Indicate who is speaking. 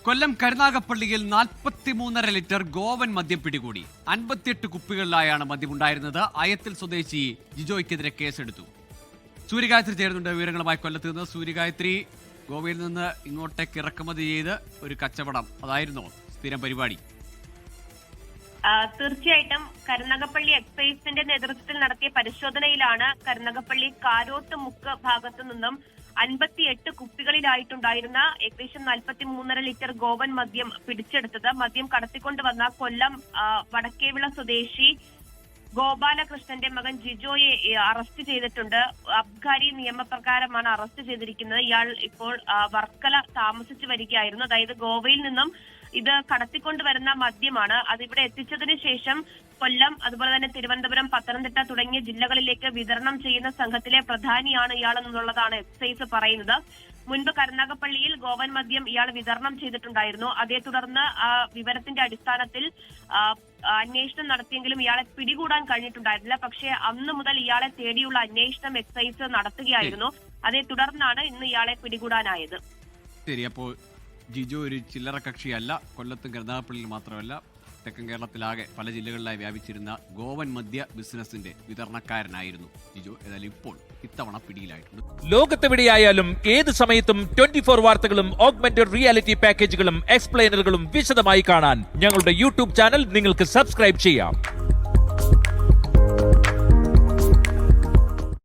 Speaker 1: കൊല്ലം കരുനാഗപ്പള്ളിയിൽ 43.5 litre Goan മദ്യം പിടികൂടി. 58 കുപ്പികളിലായാണ് മദ്യമുണ്ടായിരുന്നത്. അയത്തിൽ സ്വദേശി ജിജോയ്ക്കെതിരെ കേസെടുത്തു. സൂര്യഗായത്രി ചേരുന്നുണ്ട് വിവരങ്ങളുമായി കൊല്ലത്ത് നിന്ന്. സൂര്യഗായത്രി, ഗോവയിൽ നിന്ന് ഇങ്ങോട്ടേക്ക് ഇറക്കുമതി ചെയ്ത് ഒരു കച്ചവടം, അതായിരുന്നോ സ്ഥിരം പരിപാടി?
Speaker 2: തീർച്ചയായിട്ടും കരുനാഗപ്പള്ളി എക്സൈസിന്റെ നേതൃത്വത്തിൽ നടത്തിയ പരിശോധനയിലാണ് കരുനാഗപ്പള്ളി കാരോട്ട് മുക്ക് ഭാഗത്തു നിന്നും 58 കുപ്പികളിലായിട്ടുണ്ടായിരുന്ന ഏകദേശം 43.5 ലിറ്റർ ഗോവൻ മദ്യം പിടിച്ചെടുത്തത്. മദ്യം കടത്തിക്കൊണ്ടുവന്ന കൊല്ലം വടക്കേവിള സ്വദേശി ഗോപാലകൃഷ്ണന്റെ മകൻ ജിജോയെ അറസ്റ്റ് ചെയ്തിട്ടുണ്ട്. അബ്കാരി നിയമപ്രകാരമാണ് അറസ്റ്റ് ചെയ്തിരിക്കുന്നത്. ഇയാൾ ഇപ്പോൾ വർക്കല താമസിച്ചു വരികയായിരുന്നു. അതായത് ഗോവയിൽ നിന്നും ഇത് കടത്തിക്കൊണ്ടുവരുന്ന മദ്യമാണ്. അതിവിടെ എത്തിച്ചതിന് ശേഷം കൊല്ലം, അതുപോലെ തന്നെ തിരുവനന്തപുരം, പത്തനംതിട്ട തുടങ്ങിയ ജില്ലകളിലേക്ക് വിതരണം ചെയ്യുന്ന സംഘത്തിലെ പ്രധാനിയാണ് ഇയാളെന്നുള്ളതാണ് എക്സൈസ് പറയുന്നത്. മുൻപ് കരുനാഗപ്പള്ളിയിൽ ഗോവൻ മദ്യം ഇയാൾ വിതരണം ചെയ്തിട്ടുണ്ടായിരുന്നു. അതേ തുടർന്ന് വിവരത്തിന്റെ അടിസ്ഥാനത്തിൽ അന്വേഷണം നടത്തിയെങ്കിലും ഇയാളെ പിടികൂടാൻ കഴിഞ്ഞിട്ടുണ്ടായിരുന്നില്ല. പക്ഷേ അന്ന് മുതൽ ഇയാളെ തേടിയുള്ള അന്വേഷണം എക്സൈസ് നടത്തുകയായിരുന്നു. അതേ തുടർന്നാണ് ഇന്ന് ഇയാളെ പിടികൂടാനായത്.
Speaker 1: ശരി, അപ്പോൾ ജിജോ ഒരു ചില്ലറ കക്ഷിയല്ല. കൊല്ലത്തും കരുനാഗപ്പള്ളിയിൽ മാത്രമല്ല, തെക്കൻ കേരളത്തിലാകെ പല ജില്ലകളിലായി വ്യാപിച്ചിരുന്ന ഗോവൻ മദ്യ ബിസിനസിന്റെ വിതരണക്കാരനായിരുന്നു ജിജോ. ഏതായാലും ഇപ്പോൾ ഇത്തവണ പിടിയിലായിട്ടുണ്ട്.
Speaker 3: ലോകത്തെവിടെയായാലും ഏത് സമയത്തും 24 വാർത്തകളും ഓഗ്മെന്റഡ് റിയാലിറ്റി പാക്കേജുകളും എക്സ്പ്ലെയിനറുകളും വിശദമായി കാണാൻ ഞങ്ങളുടെ യൂട്യൂബ് ചാനൽ നിങ്ങൾക്ക് സബ്സ്ക്രൈബ് ചെയ്യാം.